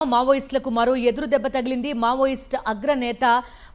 మావోయిస్టులకు మరో ఎదురు దెబ్బ తగిలింది. మావోయిస్ట్ అగ్రనేత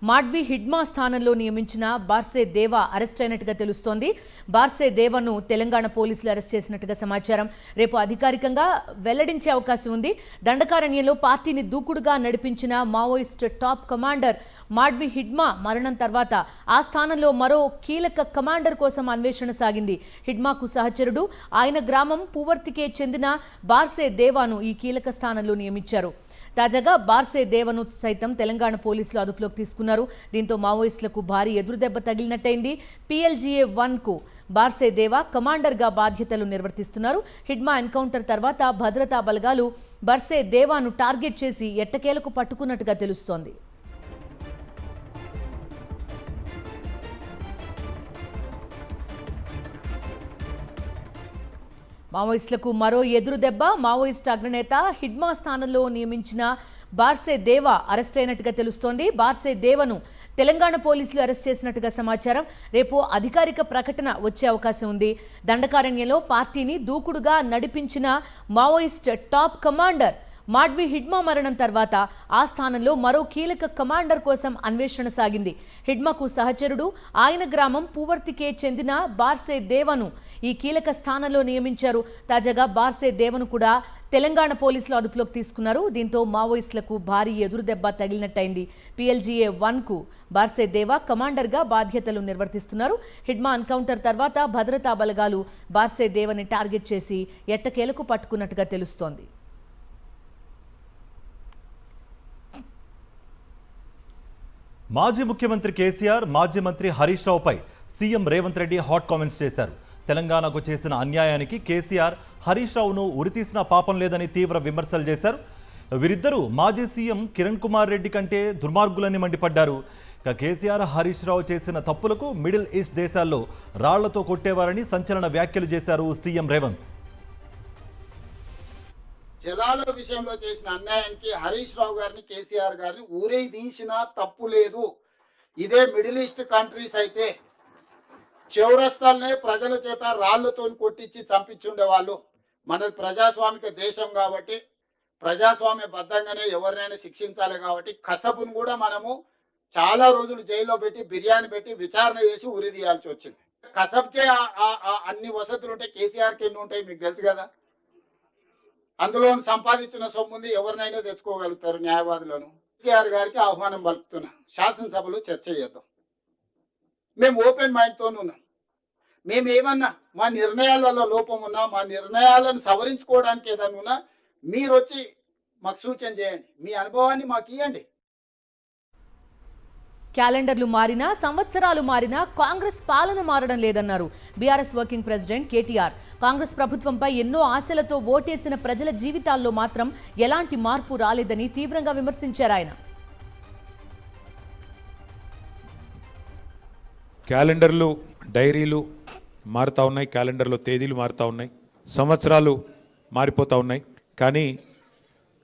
మాడ్వి హిడ్మా స్థానంలో నియమించిన బార్సే దేవా అరెస్ట్ అయినట్టుగా తెలుస్తోంది. బార్సే దేవాను తెలంగాణ పోలీసులు అరెస్ట్ చేసినట్టుగా సమాచారం. రేపు అధికారికంగా వెల్లడించే అవకాశం ఉంది. దండకారణ్యంలో పార్టీని దూకుడుగా నడిపించిన మావోయిస్ట్ టాప్ కమాండర్ మాడ్వి హిడ్మా మరణం తర్వాత ఆ స్థానంలో మరో కీలక కమాండర్ కోసం అన్వేషణ సాగింది. హిడ్మాకు సహచరుడు, ఆయన గ్రామం పూవర్తికే చెందిన బార్సే దేవాను ఈ కీలక స్థానంలో నియమించారు. తాజాగా బార్సే దేవను సైతం తెలంగాణ పోలీసులు అదుపులోకి తీసుకున్నారు. దీంతో మావోయిస్టులకు భారీ ఎదురుదెబ్బ తగిలినట్టయింది. PLGA-1 కు బార్సే దేవా కమాండర్గా బాధ్యతలు నిర్వర్తిస్తున్నారు. హిడ్మా ఎన్కౌంటర్ తర్వాత భద్రతా బలగాలు బార్సే దేవాను టార్గెట్ చేసి ఎట్టకేలకు పట్టుకున్నట్టుగా తెలుస్తోంది. మావోయిస్టులకు మరో ఎదురు దెబ్బ. మావోయిస్ట్ అగ్రనేత హిడ్మా స్థానంలో నియమించిన బార్సే దేవా అరెస్ట్ అయినట్టుగా తెలుస్తోంది. బార్సే దేవను తెలంగాణ పోలీసులు అరెస్ట్ చేసినట్టుగా సమాచారం. రేపు అధికారిక ప్రకటన వచ్చే అవకాశం ఉంది. దండకారణ్యంలో పార్టీని దూకుడుగా నడిపించిన మావోయిస్ట్ టాప్ కమాండర్ మాడ్వి హిడ్మా మరణం తర్వాత ఆ స్థానంలో మరో కీలక కమాండర్ కోసం అన్వేషణ సాగింది. హిడ్మాకు సహచరుడు, ఆయన గ్రామం పూవర్తికే చెందిన బార్సే దేవను ఈ కీలక స్థానంలో నియమించారు. తాజాగా బార్సే దేవను కూడా తెలంగాణ పోలీసులు అదుపులోకి తీసుకున్నారు. దీంతో మావోయిస్టులకు భారీ ఎదురుదెబ్బ తగిలినట్టయింది. PLGA-1 కు బార్సే దేవా కమాండర్గా బాధ్యతలు నిర్వర్తిస్తున్నారు. హిడ్మా ఎన్కౌంటర్ తర్వాత భద్రతా బలగాలు బార్సే దేవని టార్గెట్ చేసి ఎట్టకేలకు పట్టుకున్నట్టుగా తెలుస్తోంది. మాజీ ముఖ్యమంత్రి కేసీఆర్, మాజీ మంత్రి హరీష్ రావుపై CM Revanth Reddy hot comments చేశారు. తెలంగాణకు చేసిన అన్యాయానికి కేసీఆర్, హరీష్ రావును ఉరితీసిన పాపం లేదని తీవ్ర విమర్శలు చేశారు. వీరిద్దరూ మాజీ సీఎం కిరణ్ కుమార్ రెడ్డి కంటే దుర్మార్గులని మండిపడ్డారు. ఇక కేసీఆర్, హరీష్ రావు చేసిన తప్పులకు మిడిల్ ఈస్ట్ దేశాల్లో రాళ్లతో కొట్టేవారని సంచలన వ్యాఖ్యలు చేశారు సీఎం రేవంత్. జలాల విషయంలో చేసిన అన్యాయానికి హరీష్ రావు గారిని, కేసీఆర్ గారిని ఊరే తీసినా తప్పు లేదు. ఇదే మిడిల్ ఈస్ట్ కంట్రీస్ అయితే చౌరస్తాలనే ప్రజల చేత రాళ్లతో కొట్టించి చంపించుండే వాళ్ళు. మనది ప్రజాస్వామిక దేశం కాబట్టి ప్రజాస్వామ్య బద్ధంగానే ఎవరినైనా శిక్షించాలి కాబట్టి కసబును కూడా మనము చాలా రోజులు జైల్లో పెట్టి బిర్యానీ పెట్టి విచారణ చేసి ఉరి తీయాల్సి వచ్చింది. కసబ్కే అన్ని వసతులు ఉంటాయి, కేసీఆర్కి ఎన్ని ఉంటాయి మీకు తెలుసు కదా. అందులో సంపాదించిన సొమ్ముంది, ఎవరినైనా తెచ్చుకోగలుగుతారు న్యాయవాదులను. కేసీఆర్ గారికి ఆహ్వానం పలుకుతున్నా, శాసనసభలో చర్చ చేద్దాం. మేము ఓపెన్ మైండ్తో ఉన్నాం. మేము ఏమన్నా మా నిర్ణయాలలో లోపం ఉన్నా, మా నిర్ణయాలను సవరించుకోవడానికి ఏదన్నా ఉన్నా మీరు వచ్చి మాకు సూచన చేయండి, మీ అనుభవాన్ని మాకు ఇవ్వండి. క్యాలెండర్లు మారినా, సంవత్సరాలు మారినా కాంగ్రెస్ పాలన మారడం లేదన్నారు BRS working president KTR. Congress ప్రభుత్వంపై ఎన్నో ఆశలతో ఓటేసిన ప్రజల జీవితాల్లో మాత్రం ఎలాంటి మార్పు రాలేదని తీవ్రంగా విమర్శించారు ఆయన. క్యాలెండర్లు, డైరీలు మారుతూ ఉన్నాయి, క్యాలెండర్లో తేదీలు మారుతూ ఉన్నాయి, సంవత్సరాలు మారిపోతూ ఉన్నాయి. కానీ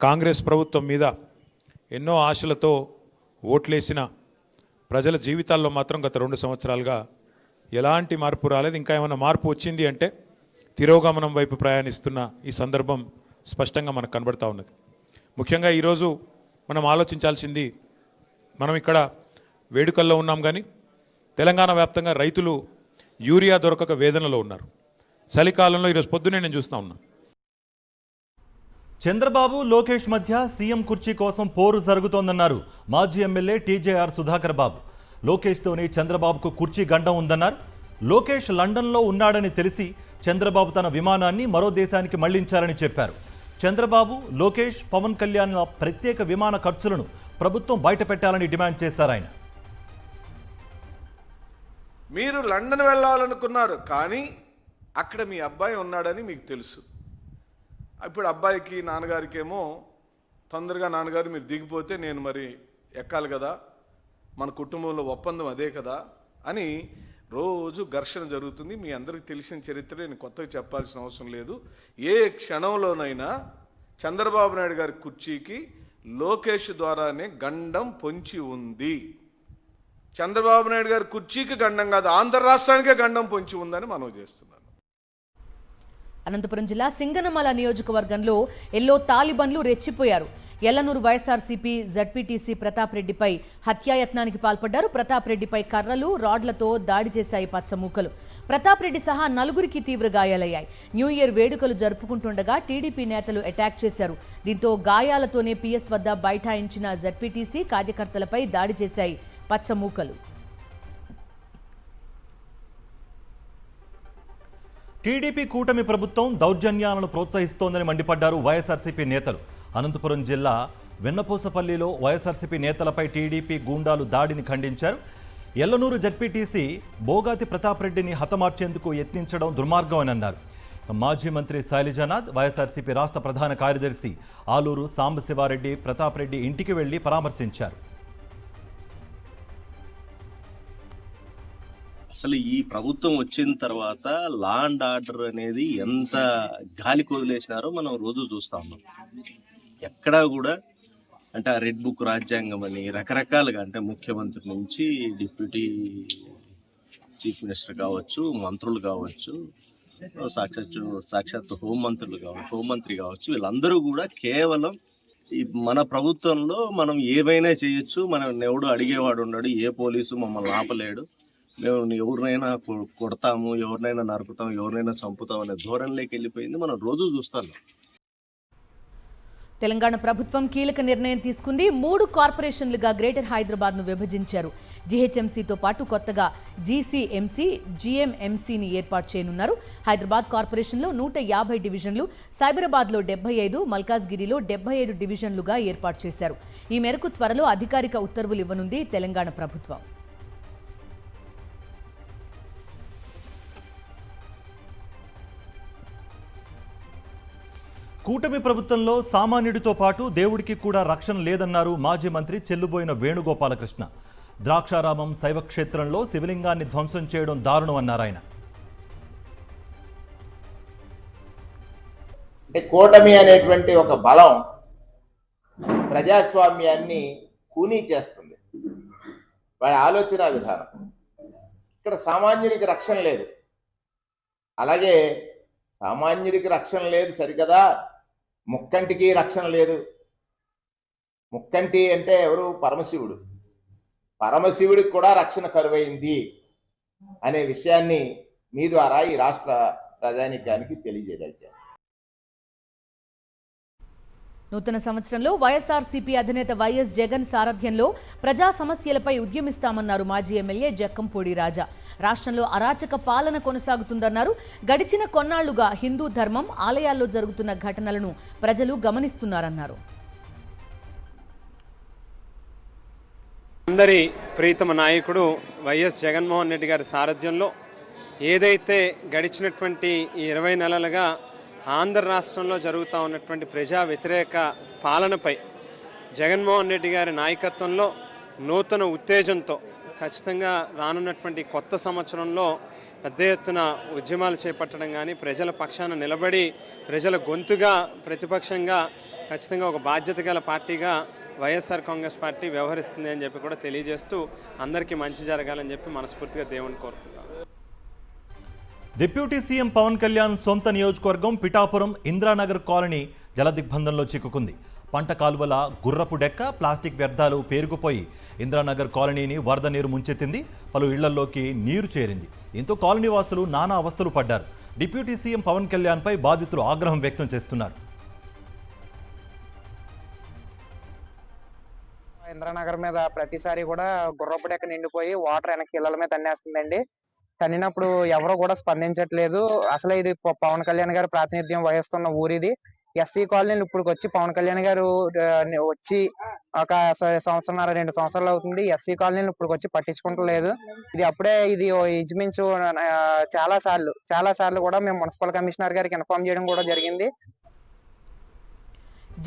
కాంగ్రెస్ ప్రభుత్వం మీద ఎన్నో ఆశలతో ఓట్లేసిన ప్రజల జీవితాల్లో మాత్రం గత 2 సంవత్సరాలుగా ఎలాంటి మార్పు రాలేదు. ఇంకా ఏమైనా మార్పు వచ్చింది అంటే తిరోగమనం వైపు ప్రయాణిస్తున్న ఈ సందర్భం స్పష్టంగా మనకు కనబడతా ఉన్నది. ముఖ్యంగా ఈరోజు మనం ఆలోచించాల్సింది, మనం ఇక్కడ వేడుకల్లో ఉన్నాం కానీ తెలంగాణ వ్యాప్తంగా రైతులు యూరియా దొరకక వేదనలో ఉన్నారు. చలికాలంలో ఈరోజు పొద్దునే నేను చూస్తూ ఉన్నా. చంద్రబాబు, లోకేష్ మధ్య సీఎం కుర్చీ కోసం పోరు జరుగుతోందన్నారు మాజీ ఎమ్మెల్యే TJR సుధాకర్ బాబు. లోకేష్తోనే చంద్రబాబుకు కుర్చీ గండం ఉందన్నారు. లోకేష్ లండన్లో ఉన్నాడని తెలిసి చంద్రబాబు తన విమానాన్ని మరో దేశానికి మళ్లించారని చెప్పారు. చంద్రబాబు, లోకేష్, పవన్ కళ్యాణ్ల ప్రత్యేక విమాన ఖర్చులను ప్రభుత్వం బయటపెట్టాలని డిమాండ్ చేశారు ఆయన. మీరు లండన్ వెళ్ళాలనుకున్నారు, కానీ అక్కడ మీ అబ్బాయి ఉన్నాడని మీకు తెలుసు. ఇప్పుడు అబ్బాయికి, నాన్నగారికి ఏమో తొందరగా నాన్నగారు మీరు దిగిపోతే నేను మరి ఎక్కాలి కదా, మన కుటుంబంలో ఒప్పందం అదే కదా అని రోజు ఘర్షణ జరుగుతుంది. మీ అందరికీ తెలిసిన చరిత్ర, నేను కొత్తగా చెప్పాల్సిన అవసరం లేదు. ఏ క్షణంలోనైనా చంద్రబాబు నాయుడు గారి కుర్చీకి లోకేష్ ద్వారానే గండం పొంచి ఉంది. చంద్రబాబు నాయుడు గారి కుర్చీకి గండం కాదు, ఆంధ్ర రాష్ట్రానికే గండం పొంచి ఉందని మనవి చేస్తున్నాను. అనంతపురం జిల్లా సింగనమల నియోజకవర్గంలో ఎల్లో తాలిబన్లు రెచ్చిపోయారు. ఎల్లనూరు వైఎస్ఆర్సీపీ జడ్పీటీసీ ప్రతాప్ రెడ్డిపై హత్యాయత్నానికి పాల్పడ్డారు. ప్రతాప్ రెడ్డిపై కర్రలు, రాడ్లతో దాడి చేశాయి పచ్చమూకలు. ప్రతాప్ రెడ్డి సహా 4గురికి తీవ్ర గాయాలయ్యాయి. న్యూ ఇయర్ వేడుకలు జరుపుకుంటుండగా టీడీపీ నేతలు అటాక్ చేశారు. దీంతో గాయాలతోనే పీఎస్ వద్ద బైఠాయించిన జడ్పీటీసీ కార్యకర్తలపై దాడి చేశాయి పచ్చమూకలు. టీడీపీ కూటమి ప్రభుత్వం దౌర్జన్యాలను ప్రోత్సహిస్తోందని మండిపడ్డారు వైఎస్ఆర్సీపీ నేతలు. అనంతపురం జిల్లా వెన్నపూసపల్లిలో వైఎస్ఆర్సీపీ నేతలపై టీడీపీ గూండాలు దాడిని ఖండించారు. ఎల్లనూరు జడ్పీటీసీ బోగాతి ప్రతాప్ రెడ్డిని హతమార్చేందుకు యత్నించడం దుర్మార్గం అని అన్నారు. మాజీ మంత్రి శైలజానాథ్, వైఎస్ఆర్సీపీ రాష్ట్ర ప్రధాన కార్యదర్శి ఆలూరు సాంబశివారెడ్డి ప్రతాప్ రెడ్డి ఇంటికి వెళ్లి పరామర్శించారు. అసలు ఈ ప్రభుత్వం వచ్చిన తర్వాత లా అండ్ ఆర్డర్ అనేది ఎంత గాలి కొదిలేసినారో మనం రోజు చూస్తా ఉన్నాం. ఎక్కడా కూడా అంటే ఆ రెడ్ బుక్ రాజ్యాంగం అని రకరకాలుగా, అంటే ముఖ్యమంత్రి నుంచి డిప్యూటీ చీఫ్ మినిస్టర్ కావచ్చు, మంత్రులు కావచ్చు, సాక్షాత్ హోంమంత్రి కావచ్చు, వీళ్ళందరూ కూడా కేవలం మన ప్రభుత్వంలో మనం ఏమైనా చేయొచ్చు, మనం ఎవడు అడిగేవాడు ఉన్నాడు, ఏ పోలీసు మమ్మల్ని ఆపలేడు, మేము ఎవరినైనా కొడతాము, ఎవరినైనా నరుకుతాం, ఎవరినైనా చంపుతాం అనే ధోరణిలోకి వెళ్ళిపోయింది. మనం రోజు చూస్తాం. తెలంగాణ ప్రభుత్వం కీలక నిర్ణయం తీసుకుంది. 3 కార్పొరేషన్లుగా గ్రేటర్ హైదరాబాద్ను విభజించారు. జీహెచ్ఎంసీతో పాటు కొత్తగా జీసీఎంసీ, జీఎంఎంసీని ఏర్పాటు చేయనున్నారు. హైదరాబాద్ కార్పొరేషన్లో 150 డివిజన్లు, సైబరాబాద్లో 75, మల్కాజ్గిరిలో 75 డివిజన్లుగా ఏర్పాటు చేశారు. ఈ మేరకు త్వరలో అధికారిక ఉత్తర్వులు ఇవ్వనుంది తెలంగాణ ప్రభుత్వం. కూటమి ప్రభుత్వంలో సామాన్యుడితో పాటు దేవుడికి కూడా రక్షణ లేదన్నారు మాజీ మంత్రి చెల్లుబోయిన వేణుగోపాలకృష్ణ. ద్రాక్షారామం శైవక్షేత్రంలో శివలింగాన్ని ధ్వంసం చేయడం దారుణం అన్నారు ఆయన. కూటమి అనేటువంటి ఒక బలం ప్రజాస్వామ్యాన్ని కూనీ చేస్తుంది. వాడి ఆలోచన విధానం. ఇక్కడ సామాన్యుడికి రక్షణ లేదు. అలాగే సామాన్యుడికి రక్షణ లేదు సరికదా, ముక్కంటికి రక్షణ లేదు. ముక్కంటి అంటే ఎవరు? పరమశివుడు. పరమశివుడికి కూడా రక్షణ కరువైంది అనే విషయాన్ని మీ ద్వారా ఈ రాష్ట్ర ప్రజానీకానికి తెలియజేయగలిగారు. నూతన సంవత్సరంలో వైఎస్ఆర్సీపీ అధినేత వైఎస్ జగన్ సారథ్యంలో ప్రజా సమస్యలపై ఉద్యమిస్తామన్నారు మాజీ ఎమ్మెల్యే జక్కంపూడి రాజా. రాష్ట్రంలో అరాచక పాలన కొనసాగుతుందన్నారు. గడిచిన కొన్నాళ్లుగా హిందూ ధర్మం, ఆలయాల్లో జరుగుతున్న ఘటనలను ప్రజలు గమనిస్తున్నారన్నారు. అందరి ప్రీతమ నాయకుడు వైఎస్ జగన్మోహన్ రెడ్డి గారి సారథ్యంలో ఏదైతే గడిచినటువంటి ఈ 20 నెలలుగా ఆంధ్ర రాష్ట్రంలో జరుగుతూ ఉన్నటువంటి ప్రజా వ్యతిరేక పాలనపై జగన్మోహన్ రెడ్డి గారి నాయకత్వంలో నూతన ఉత్తేజంతో ఖచ్చితంగా రానున్నటువంటి కొత్త సంవత్సరంలో పెద్ద ఎత్తున ఉద్యమాలు చేపట్టడం కానీ, ప్రజల పక్షాన నిలబడి ప్రజల గొంతుగా ప్రతిపక్షంగా ఖచ్చితంగా ఒక బాధ్యత గల పార్టీగా వైఎస్ఆర్ కాంగ్రెస్ పార్టీ వ్యవహరిస్తుంది అని చెప్పి కూడా తెలియజేస్తూ అందరికీ మంచి జరగాలని చెప్పి మనస్ఫూర్తిగా దేవుని కోరుకుంటాం. డిప్యూటీ సీఎం పవన్ కళ్యాణ్ సొంత నియోజకవర్గం పిఠాపురం ఇంద్రానగర్ కాలనీ జలదిగ్బంధంలో చిక్కుకుంది. పంట కాలువల గుర్రపు డెక్క, ప్లాస్టిక్ వ్యర్థాలు పేరుకుపోయి ఇంద్రానగర్ కాలనీని వరద నీరు ముంచెత్తింది. పలు ఇళ్లలోకి నీరు చేరింది. దీంతో కాలనీ వాసులు నానా అవస్థలు పడ్డారు. డిప్యూటీ సీఎం పవన్ కళ్యాణ్పై బాధితులు ఆగ్రహం వ్యక్తం చేస్తున్నారు. ఇంద్రానగర్ మీద ప్రతిసారి కూడా గుర్రపు డెక్క నిండిపోయి వాటర్ వెనక్కి ఇళ్ల మీద తన్నేస్తుందండి. తన్నినప్పుడు ఎవరు కూడా స్పందించట్లేదు. అసలు ఇది పవన్ కళ్యాణ్ గారు ప్రాతినిధ్యం వహిస్తున్న ఊరిది. ఎస్సీ కాలనీలు ఇప్పుడు వచ్చి పవన్ కళ్యాణ్ గారు వచ్చి ఒక 1.5-2 సంవత్సరాలు అవుతుంది. ఎస్సీ కాలనీలు ఇప్పుడు వచ్చి పట్టించుకుంటలేదు. ఇది అప్పుడే ఇది ఇంచుమించు చాలా సార్లు కూడా మేము మున్సిపల్ కమిషనర్ గారికి ఇన్ఫార్మ్ చేయడం కూడా జరిగింది.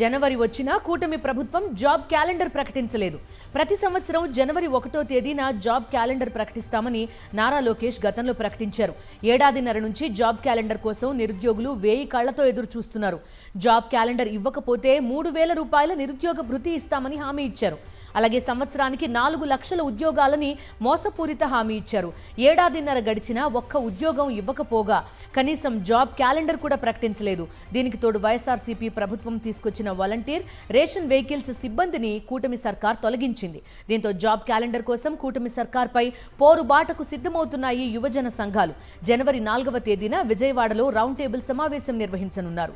జనవరి వచ్చినా కూటమి ప్రభుత్వం జాబ్ క్యాలెండర్ ప్రకటించలేదు. ప్రతి సంవత్సరం జనవరి 1వ తేదీన జాబ్ క్యాలెండర్ ప్రకటిస్తామని నారా లోకేష్ గతంలో ప్రకటించారు. ఏడాదిన్నర నుంచి జాబ్ క్యాలెండర్ కోసం నిరుద్యోగులు 1000 కళ్లతో ఎదురు చూస్తున్నారు. జాబ్ క్యాలెండర్ ఇవ్వకపోతే 3000 రూపాయల నిరుద్యోగ భృతి ఇస్తామని హామీ ఇచ్చారు. అలాగే సంవత్సరానికి 4 లక్షల ఉద్యోగాలని మోసపూరిత హామీ ఇచ్చారు. ఏడాదిన్నర గడిచినా ఒక్క ఉద్యోగం ఇవ్వకపోగా కనీసం జాబ్ క్యాలెండర్ కూడా ప్రకటించలేదు. దీనికి తోడు వైఎస్ఆర్సీపీ ప్రభుత్వం తీసుకొచ్చిన వాలంటీర్, రేషన్ వెహికల్స్ సిబ్బందిని కూటమి సర్కార్ తొలగించింది. దీంతో జాబ్ క్యాలెండర్ కోసం కూటమి సర్కార్పై పోరుబాటకు సిద్ధమవుతున్నాయి యువజన సంఘాలు. జనవరి 4వ తేదీన విజయవాడలో రౌండ్ టేబుల్ సమావేశం నిర్వహించనున్నారు.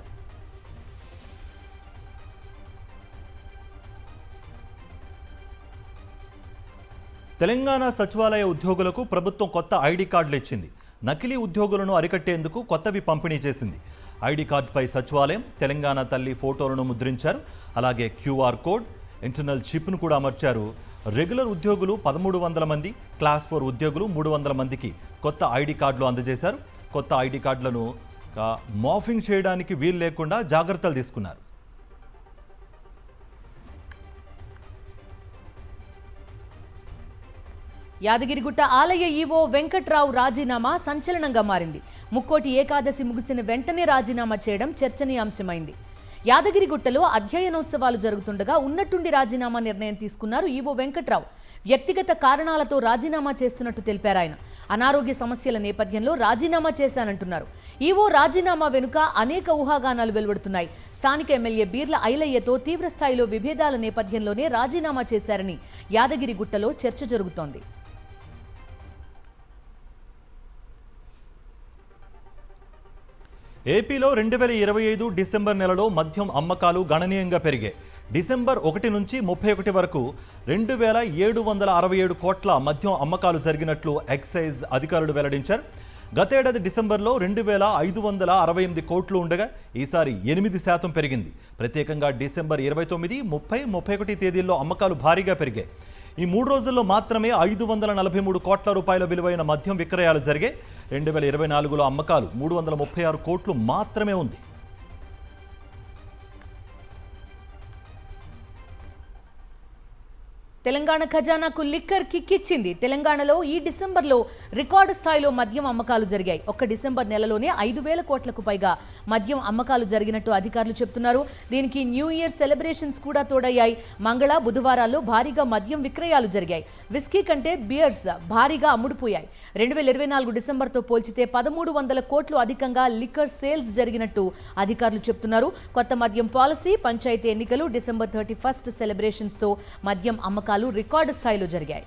తెలంగాణ సచివాలయ ఉద్యోగులకు ప్రభుత్వం కొత్త ఐడి కార్డులు ఇచ్చింది. నకిలీ ఉద్యోగులను అరికట్టేందుకు కొత్తవి పంపిణీ చేసింది. ఐడి కార్డుపై సచివాలయం, తెలంగాణ తల్లి ఫోటోలను ముద్రించారు. అలాగే క్యూఆర్ కోడ్, ఇంటర్నల్ చిప్ను కూడా అమర్చారు. రెగ్యులర్ ఉద్యోగులు 1300 మంది, క్లాస్ 4 ఉద్యోగులు 300 మందికి కొత్త ఐడి కార్డులు అందజేశారు. కొత్త ఐడి కార్డులను మార్ఫింగ్ చేయడానికి వీలు లేకుండా జాగ్రత్తలు తీసుకున్నారు. యాదగిరిగుట్ట ఆలయ ఈవో వెంకట్రావు రాజీనామా సంచలనంగా మారింది. ముక్కోటి ఏకాదశి ముగిసిన వెంటనే రాజీనామా చేయడం చర్చనీయాంశమైంది. యాదగిరిగుట్టలో అధ్యయనోత్సవాలు జరుగుతుండగా ఉన్నట్టుండి రాజీనామా నిర్ణయం తీసుకున్నారు ఈవో వెంకట్రావు. వ్యక్తిగత కారణాలతో రాజీనామా చేస్తున్నట్టు తెలిపారు ఆయన. అనారోగ్య సమస్యల నేపథ్యంలో రాజీనామా చేశానంటున్నారు. ఈవో రాజీనామా వెనుక అనేక ఊహాగానాలు వెలువడుతున్నాయి. స్థానిక ఎమ్మెల్యే బీర్ల ఐలయ్యతో తీవ్రస్థాయిలో విభేదాల నేపథ్యంలోనే రాజీనామా చేశారని యాదగిరిగుట్టలో చర్చ జరుగుతోంది. ఏపీలో 2025 డిసెంబర్ నెలలో మద్యం అమ్మకాలు గణనీయంగా పెరిగాయి. డిసెంబర్ 1 నుంచి 31 వరకు 2767 కోట్ల మద్యం అమ్మకాలు జరిగినట్లు ఎక్సైజ్ అధికారులు వెల్లడించారు. గతేడాది డిసెంబర్లో 2568 కోట్లు ఉండగా ఈసారి 8% పెరిగింది. ప్రత్యేకంగా డిసెంబర్ 29, 30, 31 తేదీల్లో అమ్మకాలు భారీగా పెరిగాయి. ఈ 3 రోజుల్లో మాత్రమే 543 కోట్ల రూపాయల విలువైన మద్యం విక్రయాలు జరిగాయి. 2024లో అమ్మకాలు 336 కోట్లు మాత్రమే ఉంది. తెలంగాణ ఖజానాకు లిక్కర్ కిక్కిచ్చింది. తెలంగాణలో ఈ డిసెంబర్లో రికార్డు స్థాయిలో మద్యం అమ్మకాలు జరిగాయి. ఒక్క డిసెంబర్ నెలలోనే 5000 కోట్లకు పైగా మద్యం అమ్మకాలు జరిగినట్టు అధికారులు చెబుతున్నారు. దీనికి న్యూ ఇయర్ సెలబ్రేషన్స్ కూడా తోడయ్యాయి. మంగళ, బుధవారాల్లో భారీగా మద్యం విక్రయాలు జరిగాయి. విస్కీ కంటే బియర్స్ భారీగా అమ్ముడుపోయాయి. 2024 డిసెంబర్తో పోల్చితే 1300 కోట్లు అధికంగా లిక్కర్ సేల్స్ జరిగినట్టు అధికారులు చెబుతున్నారు. కొత్త మద్యం పాలసీ, పంచాయతీ ఎన్నికలు, డిసెంబర్ 31 సెలబ్రేషన్స్తో మద్యం అమ్మకాలు రికార్డు స్థాయిలో జరిగాయి.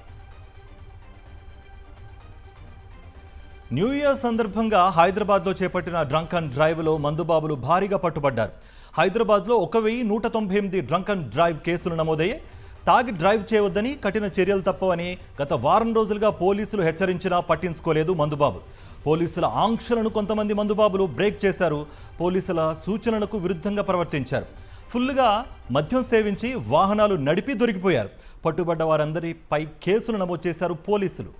న్యూ ఇయర్ సందర్భంగా హైదరాబాద్లో చేపట్టిన డ్రంక్ అండ్ డ్రైవ్లో మందుబాబులు భారీగా పట్టుబడ్డారు. హైదరాబాద్లో 1198 డ్రంక్ అండ్ డ్రైవ్ కేసులు నమోదయ్యాయి. తాగి డ్రైవ్ చేయవద్దని, కఠిన చర్యలు తప్పవని గత వారం రోజులుగా పోలీసులు హెచ్చరించినా పట్టించుకోలేదు మందుబాబు. పోలీసుల ఆంక్షలను కొంతమంది మందుబాబులు బ్రేక్ చేశారు. పోలీసుల సూచనలకు విరుద్ధంగా ప్రవర్తించారు. ఫుల్గా మద్యం సేవించి వాహనాలు నడిపి దొరికిపోయారు. పట్టుబడ్డ వారందరిపై కేసులు నమోదు చేశారు పోలీసులు.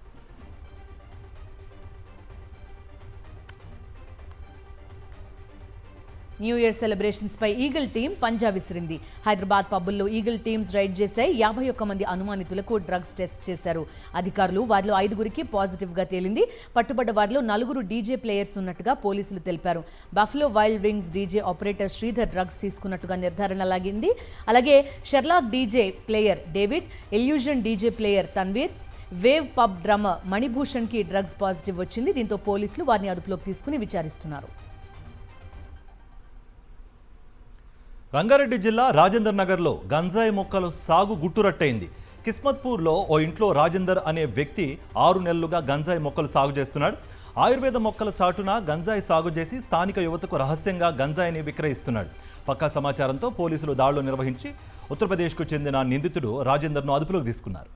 న్యూ ఇయర్ సెలబ్రేషన్స్ పై ఈగిల్ టీం పంజా విసిరింది. హైదరాబాద్ పబ్బుల్లో ఈగిల్ టీమ్స్ రైడ్ చేశాయి. 51 మంది అనుమానితులకు డ్రగ్స్ టెస్ట్ చేశారు అధికారులు. వారిలో 5గురికి పాజిటివ్గా తేలింది. పట్టుబడ్డ వారిలో 4 డీజే ప్లేయర్స్ ఉన్నట్టుగా పోలీసులు తెలిపారు. Buffalo Wild Wings DJ operator Sridhar drugs తీసుకున్నట్టుగా నిర్ధారణ లాగింది. అలాగే Sherlock DJ player David, Illusion DJ player Tanveer, Wave pub drummer మణిభూషణ్కి డ్రగ్స్ పాజిటివ్ వచ్చింది. దీంతో పోలీసులు వారిని అదుపులోకి తీసుకుని విచారిస్తున్నారు. రంగారెడ్డి జిల్లా రాజేందర్ నగర్లో గంజాయి మొక్కలు సాగు గుట్టురట్టయింది. కిస్మత్పూర్లో ఓ ఇంట్లో రాజేందర్ అనే వ్యక్తి 6 నెలలుగా గంజాయి మొక్కలు సాగు చేస్తున్నాడు. ఆయుర్వేద మొక్కల చాటున గంజాయి సాగు చేసి స్థానిక యువతకు రహస్యంగా గంజాయిని విక్రయిస్తున్నాడు. పక్కా సమాచారంతో పోలీసులు దాడులు నిర్వహించి ఉత్తరప్రదేశ్కు చెందిన నిందితుడు రాజేందర్ను అదుపులోకి తీసుకున్నారు.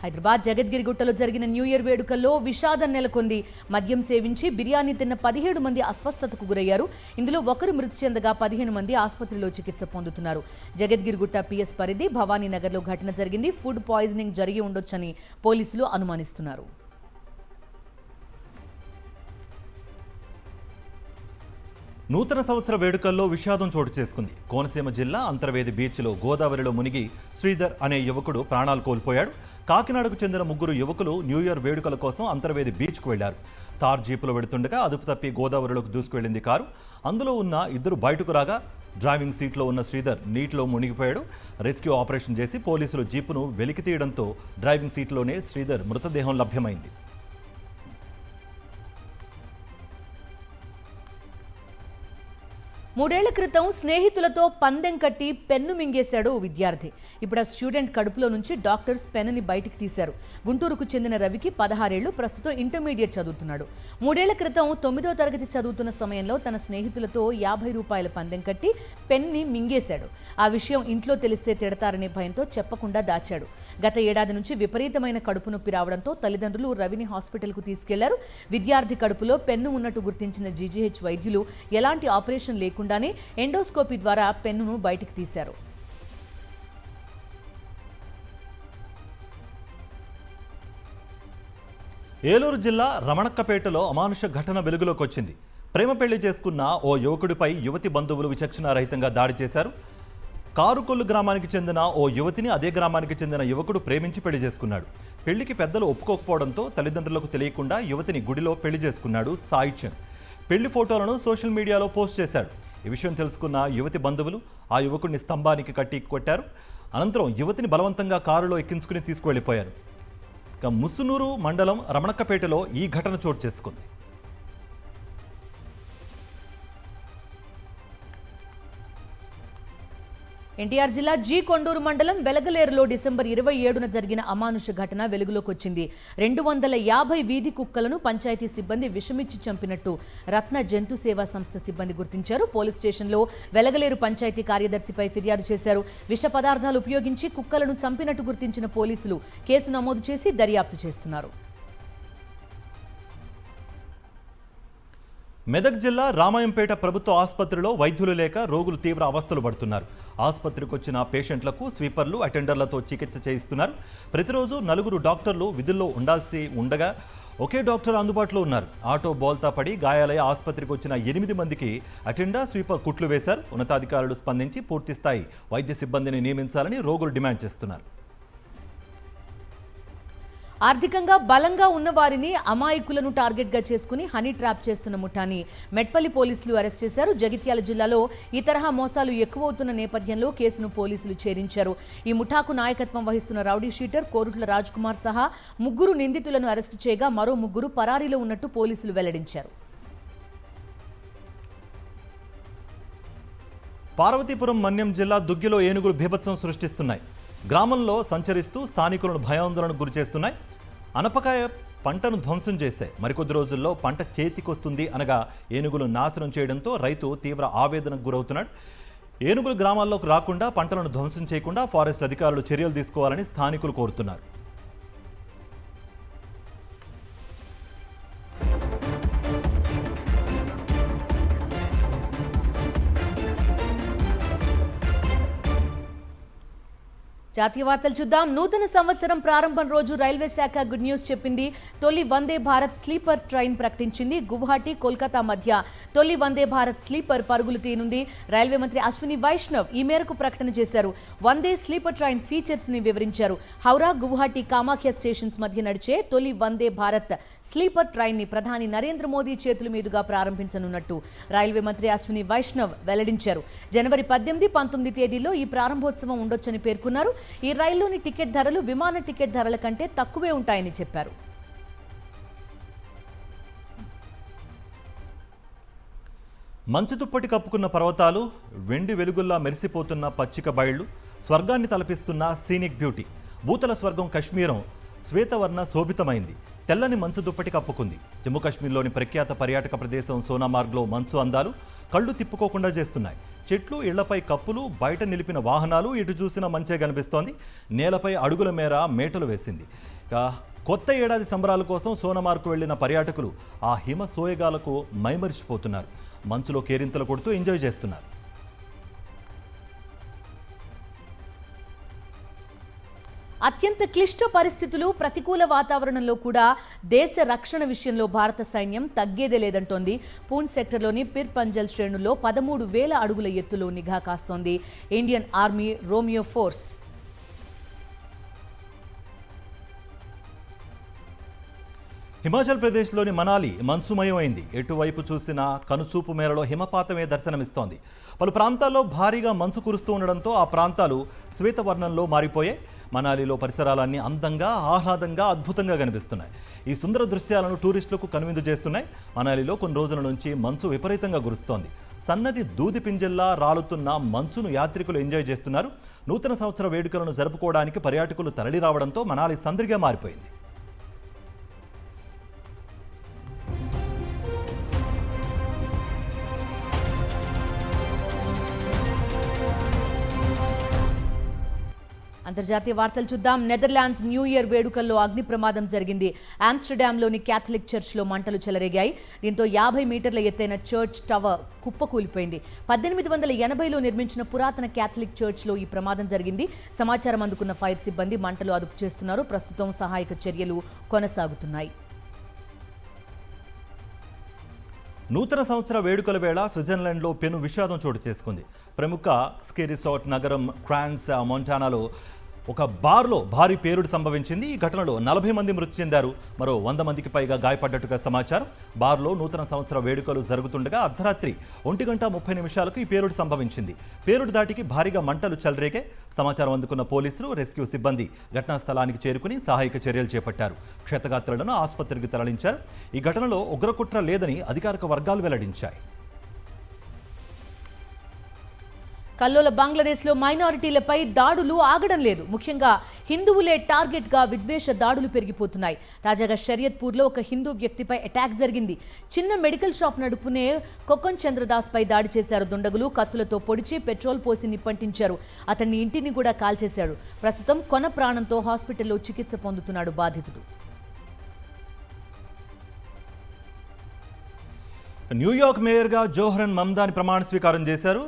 హైదరాబాద్ జగద్గిరిగుట్టలో జరిగిన న్యూ ఇయర్ వేడుకల్లో విషాదం నెలకొంది. మద్యం సేవించి బిర్యానీ తిన్న 17 మంది అస్వస్థతకు గురయ్యారు. ఇందులో ఒకరు మృతి చెందగా 15 మంది ఆసుపత్రిలో చికిత్స పొందుతున్నారు. జగద్గిరిగుట్ట పిఎస్ పరిధి భవానీనగర్లో ఘటన జరిగింది. ఫుడ్ పాయిజనింగ్ జరిగి ఉండొచ్చని పోలీసులు అనుమానిస్తున్నారు. నూతన సంవత్సర వేడుకల్లో విషాదం చోటు చేసుకుంది. కోనసీమ జిల్లా అంతర్వేది బీచ్లో గోదావరిలో మునిగి శ్రీధర్ అనే యువకుడు ప్రాణాలు కోల్పోయాడు. కాకినాడకు చెందిన 3 యువకులు న్యూ ఇయర్ వేడుకల కోసం అంతర్వేది బీచ్కు వెళ్లారు. తార్ జీపులో వెడుతుండగా అదుపు తప్పి గోదావరిలోకి దూసుకువెళ్లింది కారు. అందులో ఉన్న 2 బయటకు రాగా డ్రైవింగ్ సీట్లో ఉన్న శ్రీధర్ నీటిలో మునిగిపోయాడు. రెస్క్యూ ఆపరేషన్ చేసి పోలీసులు జీపును వెలికి తీయడంతో డ్రైవింగ్ సీట్లోనే శ్రీధర్ మృతదేహం లభ్యమైంది. మూడేళ్ల క్రితం స్నేహితులతో పందెం కట్టి పెన్ను మింగేశాడు ఓ విద్యార్థి. ఇప్పుడు ఆ స్టూడెంట్ కడుపులో నుంచి డాక్టర్స్ పెన్నుని బయటికి తీశారు. గుంటూరుకు చెందిన రవికి 16 ఏళ్లు, ప్రస్తుతం ఇంటర్మీడియట్ చదువుతున్నాడు. 3 ఏళ్ల క్రితం 9వ తరగతి చదువుతున్న సమయంలో తన స్నేహితులతో 50 రూపాయల పందెం కట్టి పెన్ని మింగేశాడు. ఆ విషయం ఇంట్లో తెలిస్తే తిడతారనే భయంతో చెప్పకుండా దాచాడు. గత ఏడాది నుంచి విపరీతమైన కడుపు నొప్పి రావడంతో తల్లిదండ్రులు రవిని హాస్పిటల్కు తీసుకెళ్లారు. విద్యార్థి కడుపులో పెన్ను ఉన్నట్టు గుర్తించిన జీజీహెచ్ వైద్యులు ఎలాంటి ఆపరేషన్ లేకుండా ఎండోస్కోపీ ద్వారా పెన్నును బయటికి తీశారు. ఏలూరు జిల్లా రమణక్కపేటలో అమానుష ఘటన వెలుగులోకి వచ్చింది. ప్రేమ పెళ్లి చేసుకున్న ఓ యువకుడిపై యువతి బంధువులు విచక్షణారహితంగా దాడి చేశారు. కారుకొల్లు గ్రామానికి చెందిన ఓ యువతిని అదే గ్రామానికి చెందిన యువకుడు ప్రేమించి పెళ్లి చేసుకున్నాడు. పెళ్లికి పెద్దలు ఒప్పుకోకపోవడంతో తల్లిదండ్రులకు తెలియకుండా యువతిని గుడిలో పెళ్లి చేసుకున్నాడు సాయి చంద్. పెళ్లి ఫోటోలను సోషల్ మీడియాలో పోస్ట్ చేశాడు. ఈ విషయం తెలుసుకున్న యువతి బంధువులు ఆ యువకుడిని స్తంభానికి కట్టి కొట్టారు. అనంతరం యువతిని బలవంతంగా కారులో ఎక్కించుకుని తీసుకువెళ్లిపోయారు. ఇక ముసునూరు మండలం రమణక్కపేటలో ఈ ఘటన చోటు చేసుకుంది. ఎన్టీఆర్ జిల్లా జీ కొండూరు మండలం వెలగలేరులో డిసెంబర్ 27న జరిగిన అమానుష ఘటన వెలుగులోకి వచ్చింది. 250 వీధి కుక్కలను పంచాయతీ సిబ్బంది విషమిచ్చి చంపినట్టు రత్న జంతు సేవా సంస్థ సిబ్బంది గుర్తించారు. పోలీస్ స్టేషన్లో వెలగలేరు పంచాయతీ కార్యదర్శిపై ఫిర్యాదు చేశారు. విష పదార్థాలు ఉపయోగించి కుక్కలను చంపినట్టు గుర్తించిన పోలీసులు కేసు నమోదు చేసి దర్యాప్తు చేస్తున్నారు. మెదక్ జిల్లా రామాయంపేట ప్రభుత్వ ఆసుపత్రిలో వైద్యులు లేక రోగులు తీవ్ర అవస్థలు పడుతున్నారు. ఆసుపత్రికి వచ్చిన పేషెంట్లకు స్వీపర్లు, అటెండర్లతో చికిత్స చేయిస్తున్నారు. ప్రతిరోజు 4 డాక్టర్లు విధుల్లో ఉండాల్సి ఉండగా ఒకే డాక్టర్ అందుబాటులో ఉన్నారు. ఆటో బోల్తా పడి గాయాలై ఆసుపత్రికి వచ్చిన 8 మందికి అటెండర్, స్వీపర్ కుట్లు వేశారు. ఉన్నతాధికారులు స్పందించి పూర్తిస్థాయి వైద్య సిబ్బందిని నియమించాలని రోగులు డిమాండ్ చేస్తున్నారు. ఆర్థికంగా బలంగా ఉన్న వారిని అమాయకులను టార్గెట్గా చేసుకుని హనీ ట్రాప్ చేస్తున్న ముఠాని మెట్పల్లి పోలీసులు అరెస్ట్ చేశారు. జగిత్యాల జిల్లాలో ఈ తరహా మోసాలు ఎక్కువవుతున్న నేపథ్యంలో కేసును పోలీసులు ఛేదించారు. ఈ ముఠాకు నాయకత్వం వహిస్తున్న రౌడీ షీటర్ కోరుట్ల రాజ్ కుమార్ సహా 3 నిందితులను అరెస్టు చేయగా మరో 3 పరారీలో ఉన్నట్టు పోలీసులు వెల్లడించారు. పార్వతీపురం మన్యం జిల్లా దుగ్గిలో ఏనుగులు బీభత్సం సృష్టిస్తున్నాయి. గ్రామంలో సంచరిస్తూ స్థానికులను భయాందోళనకు గురిచేస్తున్నాయి. అనపకాయ పంటను ధ్వంసం చేశాయి. మరికొద్ది రోజుల్లో పంట చేతికొస్తుంది అనగా ఏనుగులు నాశనం చేయడంతో రైతు తీవ్ర ఆవేదనకు గురవుతున్నాడు. ఏనుగులు గ్రామాల్లోకి రాకుండా పంటలను ధ్వంసం చేయకుండా ఫారెస్ట్ అధికారులు చర్యలు తీసుకోవాలని స్థానికులు కోరుతున్నారు. జాతీయ వార్తలు చూద్దాం. నూతన సంవత్సరం ప్రారంభం రోజు రైల్వే శాఖ గుడ్ న్యూస్ చెప్పింది. తొలి వందే భారత్ స్లీపర్ ట్రైన్ ప్రకటించింది. గువాహటి, కోల్కతా మధ్య తొలి వందే భారత్ స్లీపర్ పరుగులు తీనుంది. రైల్వే మంత్రి అశ్విని వైష్ణవ్ ఈ మేరకు ప్రకటన చేశారు. వందే స్లీపర్ ట్రైన్ ఫీచర్స్ ని వివరించారు. హౌరా, గువాహటి, కామాఖ్య స్టేషన్స్ మధ్య నడిచే తొలి వందే భారత్ స్లీపర్ ట్రైన్ ని ప్రధాని నరేంద్ర మోదీ చేతుల మీదుగా ప్రారంభించనున్నట్టు రైల్వే మంత్రి అశ్విని వైష్ణవ్ వెల్లడించారు. జనవరి 18, 19 తేదీల్లో ఈ ప్రారంభోత్సవం ఉండొచ్చని పేర్కొన్నారు. ఈ రైల్లోని టికెట్ ధరలు విమాన టికెట్ ధరల కంటే తక్కువే ఉంటాయని చెప్పారు. మంచు దుప్పటి కప్పుకున్న పర్వతాలు, వెండి వెలుగుల్లా మెరిసిపోతున్న పచ్చిక బయళ్లు, స్వర్గాన్ని తలపిస్తున్న సీనిక్ బ్యూటీ. భూతల స్వర్గం కశ్మీరం శ్వేతవర్ణ శోభితమైంది. తెల్లని మంచు దుప్పటి కప్పుకుంది. జమ్మూ కాశ్మీర్లోని ప్రఖ్యాత పర్యాటక ప్రదేశం సోనామార్గ్లో మంచు అందాలు కళ్ళు తిప్పుకోకుండా చేస్తున్నాయి. చెట్లు, ఇళ్లపై కప్పులు, బయట నిలిపిన వాహనాలు, ఇటు చూసిన మంచే కనిపిస్తోంది. నేలపై అడుగుల మేర మేటలు వేసింది. కొత్త ఏడాది సంబరాల కోసం సోనామార్గ్కు వెళ్లిన పర్యాటకులు ఆ హిమ సోయగాలకు మైమరిచిపోతున్నారు. మంచులో కేరింతలు కొడుతూ ఎంజాయ్ చేస్తున్నారు. అత్యంత క్లిష్ట పరిస్థితులు, ప్రతికూల వాతావరణంలో కూడా దేశ రక్షణ విషయంలో భారత సైన్యం తగ్గేదే లేదంటోంది. పూంచ్ సెక్టర్లోని పిర్ పంజల్ శ్రేణుల్లో 13,000 అడుగుల ఎత్తులో నిఘా కాస్తోంది Indian Army Romeo Force. Himachal ప్రదేశ్లోని మనాలి మంచుమయమైంది. ఎటువైపు చూసినా కనుచూపు మేరలో హిమపాతమే దర్శనమిస్తోంది. పలు ప్రాంతాల్లో భారీగా మంచు కురుస్తూ ఉండడంతో ఆ ప్రాంతాలు శ్వేతవర్ణంలో మారిపోయాయి. మనాలిలో పరిసరాలన్నీ అందంగా, ఆహ్లాదంగా, అద్భుతంగా కనిపిస్తున్నాయి. ఈ సుందర దృశ్యాలను టూరిస్టులకు కనువిందు చేస్తున్నాయి. మనాలిలో కొన్ని రోజుల నుంచి మంచు విపరీతంగా కురుస్తోంది. సన్నటి దూది పింజల్లా రాలుతున్న మంచును యాత్రికులు ఎంజాయ్ చేస్తున్నారు. నూతన సంవత్సర వేడుకలను జరుపుకోవడానికి పర్యాటకులు తరలి రావడంతో మనాలి సందడిగా మారిపోయింది. అంతర్జాతీయ వార్తలు చూద్దాం. నెదర్లాండ్స్ న్యూ ఇయర్ వేడుకల్లో అగ్ని ప్రమాదం జరిగింది. ఆమ్స్టర్డామ్లోని క్యాథలిక్ చర్చ్లో మంటలు చెలరేగాయి. దీంతో 50 మీటర్ల ఎత్తైన చర్చ్ టవర్ కుప్పకూలిపోయింది. 1880లో నిర్మించిన పురాతన క్యాథలిక్ చర్చ్లో ఈ ప్రమాదం జరిగింది. సమాచారం అందుకున్న ఫైర్ సిబ్బంది మంటలు అదుపు చేస్తున్నారు. ప్రస్తుతం సహాయక చర్యలు కొనసాగుతున్నాయి. నూతన సంవత్సర వేడుకల వేళ స్విట్జర్లాండ్లో పెను విషాదం చోటు చేసుకుంది. ప్రముఖ స్కీ రిసార్ట్ నగరం క్రాన్స్ మొంటానాలో ఒక బార్లో భారీ పేలుడు సంభవించింది. ఈ ఘటనలో 40 మంది మృతి చెందారు. మరో 100 మందికి పైగా గాయపడ్డట్టుగా సమాచారం. బార్లో నూతన సంవత్సర వేడుకలు జరుగుతుండగా అర్ధరాత్రి 1:30 ఈ పేలుడు సంభవించింది. పేలుడు దాటికి భారీగా మంటలు చెలరేగే. సమాచారం అందుకున్న పోలీసులు, రెస్క్యూ సిబ్బంది ఘటనా స్థలానికి చేరుకుని సహాయక చర్యలు చేపట్టారు. క్షతగాత్రులను ఆసుపత్రికి తరలించారు. ఈ ఘటనలో ఉగ్రకుట్ర లేదని అధికారిక వర్గాలు వెల్లడించాయి. కల్లోల బంగ్లాదేశ్లో మైనారిటీలపై దాడులు ఆగడం లేదు. ముఖ్యంగా హిందువులే టార్గెట్గా విద్వేష దాడులు పెరిగిపోతున్నాయి. తాజాగా షరియత్పూర్లో ఒక హిందూ వ్యక్తిపై అటాక్ జరిగింది. చిన్న మెడికల్ షాప్ నడుపునే కొక్కన్ చంద్రదాస్పై దాడి చేశారు దుండగులు. కత్తులతో పొడిచి పెట్రోల్ పోసి నిప్పంటించారు. అతన్ని ఇంటిని కూడా కాల్చేశాడు. ప్రస్తుతం కొన ప్రాణంతో హాస్పిటల్లో చికిత్స పొందుతున్నాడు బాధితుడు. న్యూయార్క్ మేయర్గా జోహ్రన్ మమ్దాని ప్రమాణ స్వీకారం చేశారు.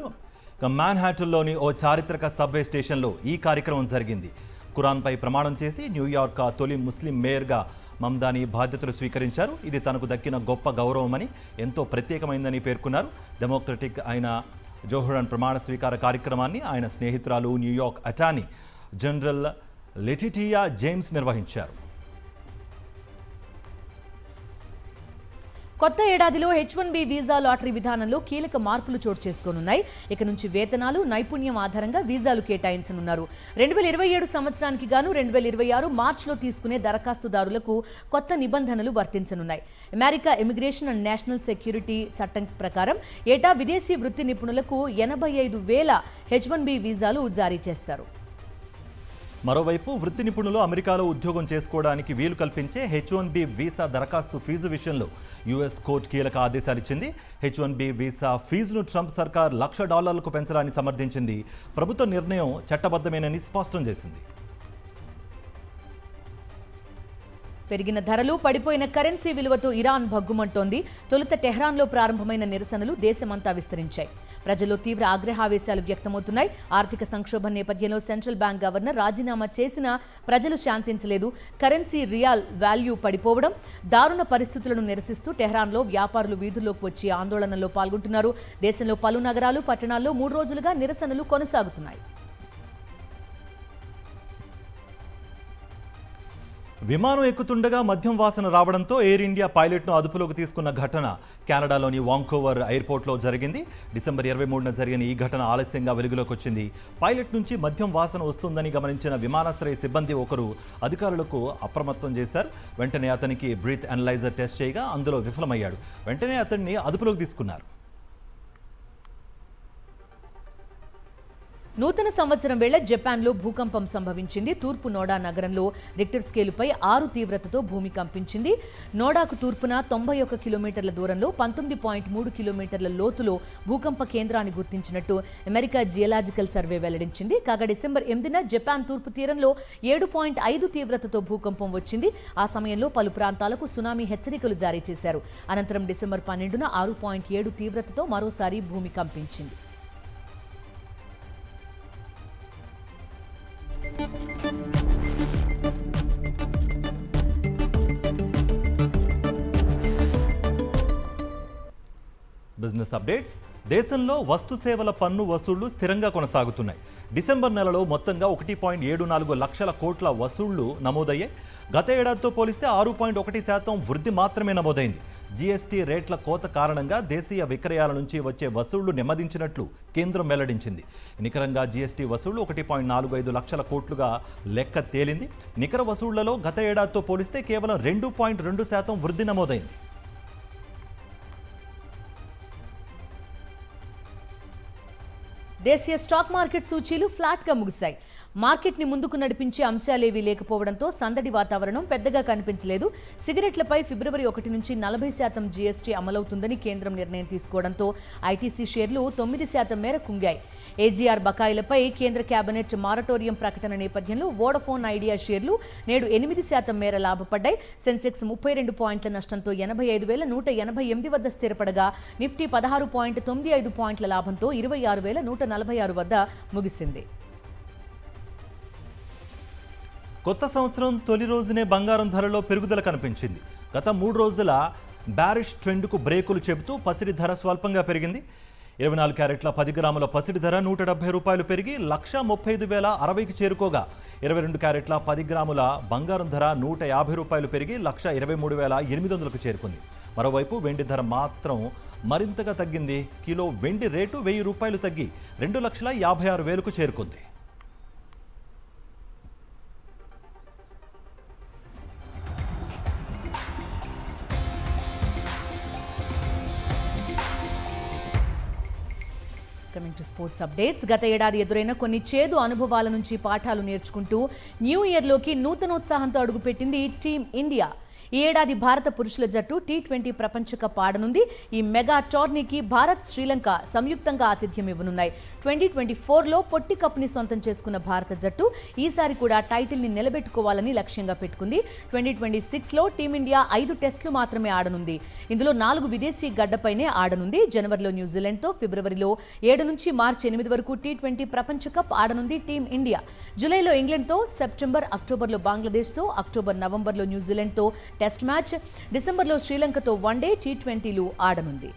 మాన్హాటన్లోని ఓ చారిత్రక సబ్వే స్టేషన్లో ఈ కార్యక్రమం జరిగింది. ఖురాన్పై ప్రమాణం చేసి న్యూయార్క్ తొలి ముస్లిం మేయర్గా మమ్దాని బాధ్యతలు స్వీకరించారు. ఇది తనకు దక్కిన గొప్ప గౌరవమని, ఎంతో ప్రత్యేకమైందని పేర్కొన్నారు. డెమోక్రటిక్ అయిన జోహ్రన్ ప్రమాణ స్వీకార కార్యక్రమాన్ని ఆయన స్నేహితురాలు New York attorney general Letitia James నిర్వహించారు. కొత్త ఏడాదిలో H1B వీసా లాటరీ విధానంలో కీలక మార్పులు చోటు చేసుకోనున్నాయి. ఇక నుంచి వేతనాలు, నైపుణ్యం ఆధారంగా వీసాలు కేటాయించనున్నారు. 2027 సంవత్సరానికి గాను 2026 మార్చిలో తీసుకునే దరఖాస్తుదారులకు కొత్త నిబంధనలు వర్తించనున్నాయి. America immigration and national security చట్టం ప్రకారం ఏటా విదేశీ వృత్తి నిపుణులకు 85,000 H1B వీసాలు జారీ చేస్తారు. మరోవైపు వృత్తి నిపుణులు అమెరికాలో ఉద్యోగం చేసుకోవడానికి వీలు కల్పించే H1B వీసా దరఖాస్తు ఫీజు విషయంలో యుఎస్ కోర్టు కీలక ఆదేశాలు ఇచ్చింది. H1B వీసా ఫీజును ట్రంప్ సర్కార్ $1,00,000 పెంచడాన్ని సమర్థించింది. ప్రభుత్వ నిర్ణయం చట్టబద్ధమేనని స్పష్టం చేసింది. పెరిగిన ధరలు, పడిపోయిన కరెన్సీ విలువతో ఇరాన్ భగ్గుమంటోంది. తొలుత టెహ్రాన్లో ప్రారంభమైన నిరసనలు దేశమంతా విస్తరించాయి. ప్రజల్లో తీవ్ర ఆగ్రహావేశాలు వ్యక్తమవుతున్నాయి. ఆర్థిక సంక్షోభం నేపథ్యంలో సెంట్రల్ బ్యాంక్ గవర్నర్ రాజీనామా చేసినా ప్రజలు శాంతించలేదు. కరెన్సీ రియాల్ వాల్యూ పడిపోవడం, దారుణ పరిస్థితులను నిరసిస్తూ టెహ్రాన్లో వ్యాపారులు వీధుల్లోకి వచ్చి ఆందోళనలో పాల్గొంటున్నారు. దేశంలో పలు నగరాలు, పట్టణాల్లో 3 రోజులుగా నిరసనలు కొనసాగుతున్నాయి. విమానం ఎక్కుతుండగా మద్యం వాసన రావడంతో ఎయిర్ ఇండియా పైలట్ను అదుపులోకి తీసుకున్న ఘటన కెనడాలోని వాంకోవర్ ఎయిర్పోర్ట్లో జరిగింది. డిసెంబర్ 23న జరిగిన ఈ ఘటన ఆలస్యంగా వెలుగులోకి వచ్చింది. పైలట్ నుంచి మద్యం వాసన వస్తుందని గమనించిన విమానాశ్రయ సిబ్బంది ఒకరు అధికారులకు అప్రమత్తం చేశారు. వెంటనే అతనికి బ్రీత్ అనలైజర్ టెస్ట్ చేయగా అందులో విఫలమయ్యాడు. వెంటనే అతన్ని అదుపులోకి తీసుకున్నారు. నూతన సంవత్సరం వేళ జపాన్లో భూకంపం సంభవించింది. తూర్పు నోడా నగరంలో రిక్టర్ స్కేలుపై 6 తీవ్రతతో భూమి కంపించింది. నోడాకు తూర్పున 91 కిలోమీటర్ల దూరంలో 19.3 కిలోమీటర్ల లోతులో భూకంప కేంద్రాన్ని గుర్తించినట్టు అమెరికా జియోలాజికల్ సర్వే వెల్లడించింది. కాగా డిసెంబర్ 8న జపాన్ తూర్పు తీరంలో 7.5 తీవ్రతతో భూకంపం వచ్చింది. ఆ సమయంలో పలు ప్రాంతాలకు సునామీ హెచ్చరికలు జారీ చేశారు. అనంతరం డిసెంబర్ 12న 6.7 తీవ్రతతో మరోసారి భూమి కంపించింది. Business business updates. దేశంలో వస్తు సేవల పన్ను వసూళ్లు స్థిరంగా కొనసాగుతున్నాయి. డిసెంబర్ నెలలో మొత్తంగా 1.74 లక్షల కోట్ల వసూళ్లు నమోదయ్యాయి. గత ఏడాదితో పోలిస్తే 6.1% వృద్ధి మాత్రమే నమోదైంది. జీఎస్టీ రేట్ల కోత కారణంగా దేశీయ విక్రయాల నుంచి వచ్చే వసూళ్లు నెమ్మదించినట్లు కేంద్రం వెల్లడించింది. నికరంగా జీఎస్టీ వసూళ్లు 1.45 లక్షల కోట్లుగా లెక్క తేలింది. నికర వసూళ్లలో గత ఏడాదితో పోలిస్తే కేవలం 2.2% వృద్ధి నమోదైంది. దేశీయ స్టాక్ మార్కెట్ సూచీలు ఫ్లాట్గా ముగిశాయి. మార్కెట్ని ముందుకు నడిపించే అంశాలేవీ లేకపోవడంతో సందడి వాతావరణం పెద్దగా కనిపించలేదు. సిగరెట్లపై ఫిబ్రవరి 1 నుంచి 40% జీఎస్టీ అమలవుతుందని కేంద్రం నిర్ణయం తీసుకోవడంతో ఐటీసీ షేర్లు 9% మేర కుంగాయి. ఏజీఆర్ బకాయిలపై కేంద్ర కేబినెట్ మారటోరియం ప్రకటన నేపథ్యంలో వోడాఫోన్ ఐడియా షేర్లు నేడు 8% మేర లాభపడ్డాయి. సెన్సెక్స్ 32 పాయింట్ల నష్టంతో 85,188 వద్ద స్థిరపడగా నిఫ్టీ 16.95 పాయింట్ల లాభంతో 26,146 వద్ద ముగిసింది. కొత్త సంవత్సరం తొలి రోజునే బంగారం ధరలో పెరుగుదల కనిపించింది. గత 3 రోజుల బ్యారిష్ ట్రెండ్కు బ్రేకులు చెబుతూ పసిడి ధర స్వల్పంగా పెరిగింది. 24 క్యారెట్ల 10 గ్రాముల పసిడి ధర ₹170 పెరిగి 1,30,060కి చేరుకోగా 22 క్యారెట్ల 10 గ్రాముల బంగారం ధర ₹150 పెరిగి 1,23,800కు చేరుకుంది. మరోవైపు వెండి ధర మాత్రం మరింతగా తగ్గింది. కిలో వెండి రేటు ₹1,000 తగ్గి 2,56,000కు చేరుకుంది. Coming to sports updates. గత ఏడాది ఎదురైన కొన్ని చేదు అనుభవాల నుంచి పాఠాలు నేర్చుకుంటూ న్యూ ఇయర్లోకి నూతనోత్సాహంతో అడుగుపెట్టింది టీమ్ ఇండియా. ఈ ఏడాది భారత పురుషుల జట్టు T20 ప్రపంచ కప్ ఆడనుంది. ఈ మెగా టోర్నీకి భారత్, శ్రీలంక సంయుక్తంగా ఆతిథ్యం ఇవ్వనున్నాయి. 2024లో పొట్టి కప్ని సొంతం చేసుకున్న భారత జట్టు ఈసారి కూడా టైటిల్ని నిలబెట్టుకోవాలని లక్ష్యంగా పెట్టుకుంది. 2026లో టీమిండియా 5 టెస్టులు మాత్రమే ఆడనుంది. ఇందులో 4 విదేశీ గడ్డపైనే ఆడనుంది. జనవరిలో న్యూజిలాండ్తో, ఫిబ్రవరిలో 7 నుంచి మార్చి 8 వరకు T20 ప్రపంచ కప్ ఆడనుంది టీమ్ ఇండియా. జూలైలో ఇంగ్లాండ్తో, సెప్టెంబర్, అక్టోబర్లో బంగ్లాదేశ్తో, అక్టోబర్, నవంబర్లో న్యూజిలాండ్తో టెస్ట్ మ్యాచ్, డిసెంబర్లో శ్రీలంకతో వన్డే T20లు ఆడనుంది.